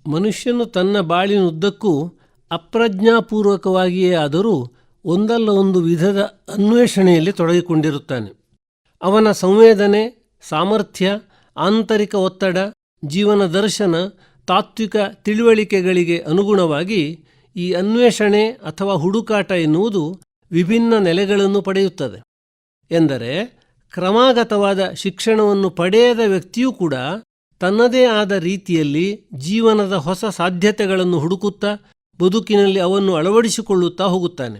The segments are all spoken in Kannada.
ಮನುಷ್ಯನು ತನ್ನ ಬಾಳಿನುದ್ದಕ್ಕೂ ಅಪ್ರಜ್ಞಾಪೂರ್ವಕವಾಗಿಯೇ ಆದರೂ ಒಂದಲ್ಲ ಒಂದು ವಿಧದ ಅನ್ವೇಷಣೆಯಲ್ಲಿ ತೊಡಗಿಕೊಂಡಿರುತ್ತಾನೆ. ಅವನ ಸಂವೇದನೆ, ಸಾಮರ್ಥ್ಯ, ಆಂತರಿಕ ಒತ್ತಡ, ಜೀವನ ದರ್ಶನ, ತಾತ್ವಿಕ ತಿಳುವಳಿಕೆಗಳಿಗೆ ಅನುಗುಣವಾಗಿ ಈ ಅನ್ವೇಷಣೆ ಅಥವಾ ಹುಡುಕಾಟ ಎನ್ನುವುದು ವಿಭಿನ್ನ ನೆಲೆಗಳನ್ನು ಪಡೆಯುತ್ತದೆ. ಎಂದರೆ ಕ್ರಮಾಗತವಾದ ಶಿಕ್ಷಣವನ್ನು ಪಡೆಯದ ವ್ಯಕ್ತಿಯೂ ಕೂಡ ತನ್ನದೇ ಆದ ರೀತಿಯಲ್ಲಿ ಜೀವನದ ಹೊಸ ಸಾಧ್ಯತೆಗಳನ್ನು ಹುಡುಕುತ್ತಾ ಬದುಕಿನಲ್ಲಿ ಅವನ್ನು ಅಳವಡಿಸಿಕೊಳ್ಳುತ್ತಾ ಹೋಗುತ್ತಾನೆ.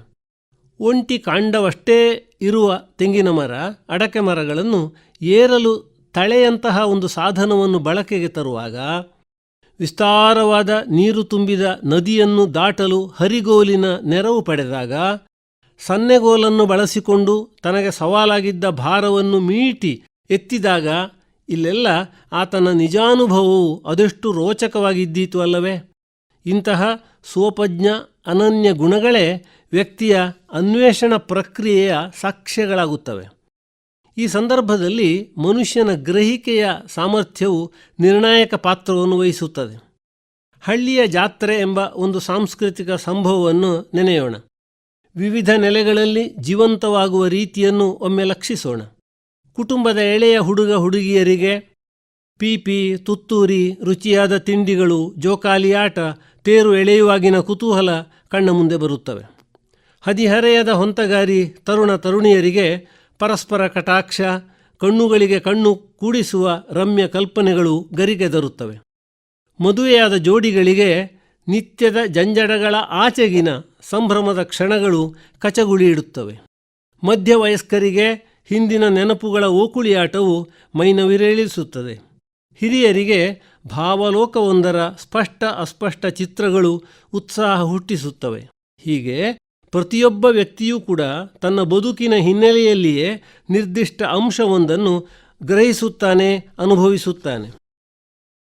ಒಂಟಿ ಕಾಂಡವಷ್ಟೇ ಇರುವ ತೆಂಗಿನ ಮರ, ಅಡಕೆ ಮರಗಳನ್ನು ಏರಲು ತಳೆಯಂತಹ ಒಂದು ಸಾಧನವನ್ನು ಬಳಕೆಗೆ ತರುವಾಗ, ವಿಸ್ತಾರವಾದ ನೀರು ತುಂಬಿದ ನದಿಯನ್ನು ದಾಟಲು ಹರಿಗೋಲಿನ ನೆರವು ಪಡೆದಾಗ, ಸನ್ನೆಗೋಲನ್ನು ಬಳಸಿಕೊಂಡು ತನಗೆ ಸವಾಲಾಗಿದ್ದ ಭಾರವನ್ನು ಮೀಟಿ ಎತ್ತಿದಾಗ, ಇಲ್ಲೆಲ್ಲ ಆತನ ನಿಜಾನುಭವವು ಅದೆಷ್ಟು ರೋಚಕವಾಗಿದ್ದೀತು ಅಲ್ಲವೇ? ಇಂತಹ ಸ್ವೋಪಜ್ಞ ಅನನ್ಯ ಗುಣಗಳೇ ವ್ಯಕ್ತಿಯ ಅನ್ವೇಷಣ ಪ್ರಕ್ರಿಯೆಯ ಸಾಕ್ಷ್ಯಗಳಾಗುತ್ತವೆ. ಈ ಸಂದರ್ಭದಲ್ಲಿ ಮನುಷ್ಯನ ಗ್ರಹಿಕೆಯ ಸಾಮರ್ಥ್ಯವು ನಿರ್ಣಾಯಕ ಪಾತ್ರವನ್ನು ವಹಿಸುತ್ತದೆ. ಹಳ್ಳಿಯ ಜಾತ್ರೆ ಎಂಬ ಒಂದು ಸಾಂಸ್ಕೃತಿಕ ಸಂಭವವನ್ನು ನೆನೆಯೋಣ. ವಿವಿಧ ನೆಲೆಗಳಲ್ಲಿ ಜೀವಂತವಾಗುವ ರೀತಿಯನ್ನು ಒಮ್ಮೆ ಲಕ್ಷಿಸೋಣ. ಕುಟುಂಬದ ಎಳೆಯ ಹುಡುಗ ಹುಡುಗಿಯರಿಗೆ ಪೀಪಿ, ತುತ್ತೂರಿ, ರುಚಿಯಾದ ತಿಂಡಿಗಳು, ಜೋಕಾಲಿ ಆಟ, ತೇರು ಎಳೆಯುವಾಗಿನ ಕುತೂಹಲ ಕಣ್ಣ ಮುಂದೆ ಬರುತ್ತವೆ. ಹದಿಹರೆಯದ ಹೊಂತಗಾರಿ ತರುಣ ತರುಣಿಯರಿಗೆ ಪರಸ್ಪರ ಕಟಾಕ್ಷ, ಕಣ್ಣುಗಳಿಗೆ ಕಣ್ಣು ಕೂಡಿಸುವ ರಮ್ಯ ಕಲ್ಪನೆಗಳು ಗರಿಗೆದರುತ್ತವೆ. ಮದುವೆಯಾದ ಜೋಡಿಗಳಿಗೆ ನಿತ್ಯದ ಜಂಜಡಗಳ ಆಚೆಗಿನ ಸಂಭ್ರಮದ ಕ್ಷಣಗಳು ಕಚಗುಳಿಯಿಡುತ್ತವೆ. ಮಧ್ಯವಯಸ್ಕರಿಗೆ ಹಿಂದಿನ ನೆನಪುಗಳ ಓಕುಳಿಯಾಟವು ಮೈನವಿರೇಳಿಸುತ್ತದೆ. ಹಿರಿಯರಿಗೆ ಭಾವಲೋಕವೊಂದರ ಸ್ಪಷ್ಟ ಅಸ್ಪಷ್ಟ ಚಿತ್ರಗಳು ಉತ್ಸಾಹ ಹುಟ್ಟಿಸುತ್ತವೆ. ಹೀಗೆ ಪ್ರತಿಯೊಬ್ಬ ವ್ಯಕ್ತಿಯೂ ಕೂಡ ತನ್ನ ಬದುಕಿನ ಹಿನ್ನೆಲೆಯಲ್ಲಿಯೇ ನಿರ್ದಿಷ್ಟ ಅಂಶವೊಂದನ್ನು ಗ್ರಹಿಸುತ್ತಾನೆ, ಅನುಭವಿಸುತ್ತಾನೆ.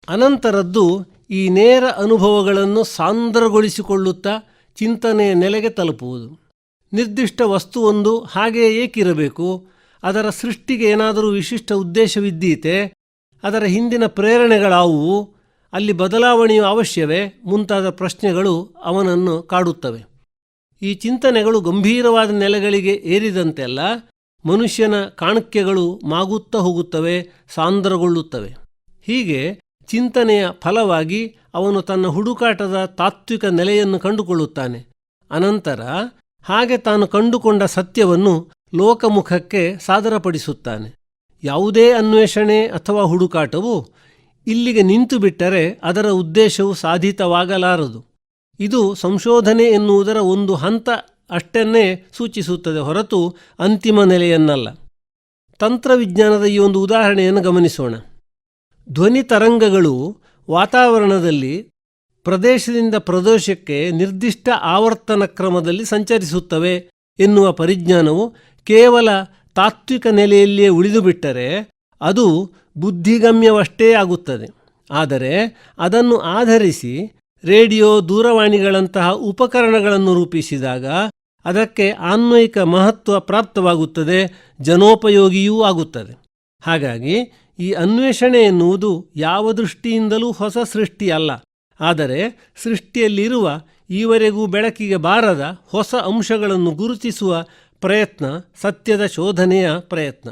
ಅನಂತರದ್ದು ಈ ನೇರ ಅನುಭವಗಳನ್ನು ಸಾಂದ್ರಗೊಳಿಸಿಕೊಳ್ಳುತ್ತಾ ಚಿಂತನೆಯ ನೆಲೆಗೆ ತಲುಪುವುದು. ನಿರ್ದಿಷ್ಟ ವಸ್ತುವೊಂದು ಹಾಗೆಯೇ ಏಕಿರಬೇಕು? ಅದರ ಸೃಷ್ಟಿಗೆ ಏನಾದರೂ ವಿಶಿಷ್ಟ ಉದ್ದೇಶವಿದ್ದೀತೆ? ಅದರ ಹಿಂದಿನ ಪ್ರೇರಣೆಗಳಾವುವು? ಅಲ್ಲಿ ಬದಲಾವಣೆಯು ಅವಶ್ಯವೇ? ಮುಂತಾದ ಪ್ರಶ್ನೆಗಳು ಅವನನ್ನು ಕಾಡುತ್ತವೆ. ಈ ಚಿಂತನೆಗಳು ಗಂಭೀರವಾದ ನೆಲೆಗಳಿಗೆ ಏರಿದಂತೆಲ್ಲ ಮನುಷ್ಯನ ಕಾಣಿಕೆಗಳು ಮಾಗುತ್ತಾ ಹೋಗುತ್ತವೆ, ಸಾಂದ್ರಗೊಳ್ಳುತ್ತವೆ. ಹೀಗೆ ಚಿಂತನೆಯ ಫಲವಾಗಿ ಅವನು ತನ್ನ ಹುಡುಕಾಟದ ತಾತ್ವಿಕ ನೆಲೆಯನ್ನು ಕಂಡುಕೊಳ್ಳುತ್ತಾನೆ. ಅನಂತರ ಹಾಗೆ ತಾನು ಕಂಡುಕೊಂಡ ಸತ್ಯವನ್ನು ಲೋಕಮುಖಕ್ಕೆ ಸಾದರಪಡಿಸುತ್ತಾನೆ. ಯಾವುದೇ ಅನ್ವೇಷಣೆ ಅಥವಾ ಹುಡುಕಾಟವು ಇಲ್ಲಿಗೆ ನಿಂತು ಬಿಟ್ಟರೆ ಅದರ ಉದ್ದೇಶವು ಸಾಧಿತವಾಗಲಾರದು. ಇದು ಸಂಶೋಧನೆ ಎನ್ನುವುದರ ಒಂದು ಹಂತ ಅಷ್ಟನ್ನೇ ಸೂಚಿಸುತ್ತದೆ ಹೊರತು ಅಂತಿಮ ನೆಲೆಯನ್ನಲ್ಲ. ತಂತ್ರವಿಜ್ಞಾನದ ಈ ಒಂದು ಉದಾಹರಣೆಯನ್ನು ಗಮನಿಸೋಣ. ಧ್ವನಿ ತರಂಗಗಳು ವಾತಾವರಣದಲ್ಲಿ ಪ್ರದೇಶದಿಂದ ಪ್ರದೇಶಕ್ಕೆ ನಿರ್ದಿಷ್ಟ ಆವರ್ತನ ಕ್ರಮದಲ್ಲಿ ಸಂಚರಿಸುತ್ತವೆ ಎನ್ನುವ ಪರಿಜ್ಞಾನವು ಕೇವಲ ತಾತ್ವಿಕ ನೆಲೆಯಲ್ಲಿಯೇ ಉಳಿದುಬಿಟ್ಟರೆ ಅದು ಬುದ್ಧಿಗಮ್ಯವಷ್ಟೇ ಆಗುತ್ತದೆ. ಆದರೆ ಅದನ್ನು ಆಧರಿಸಿ ರೇಡಿಯೋ, ದೂರವಾಣಿಗಳಂತಹ ಉಪಕರಣಗಳನ್ನು ರೂಪಿಸಿದಾಗ ಅದಕ್ಕೆ ಅನ್ವಯಿಕ ಮಹತ್ವ ಪ್ರಾಪ್ತವಾಗುತ್ತದೆ, ಜನೋಪಯೋಗಿಯೂ ಆಗುತ್ತದೆ. ಹಾಗಾಗಿ ಈ ಅನ್ವೇಷಣೆ ಎನ್ನುವುದು ಯಾವ ದೃಷ್ಟಿಯಿಂದಲೂ ಹೊಸ ಸೃಷ್ಟಿಯಲ್ಲ, ಆದರೆ ಸೃಷ್ಟಿಯಲ್ಲಿರುವ ಈವರೆಗೂ ಬೆಳಕಿಗೆ ಬಾರದ ಹೊಸ ಅಂಶಗಳನ್ನು ಗುರುತಿಸುವ ಪ್ರಯತ್ನ, ಸತ್ಯದ ಶೋಧನೆಯ ಪ್ರಯತ್ನ.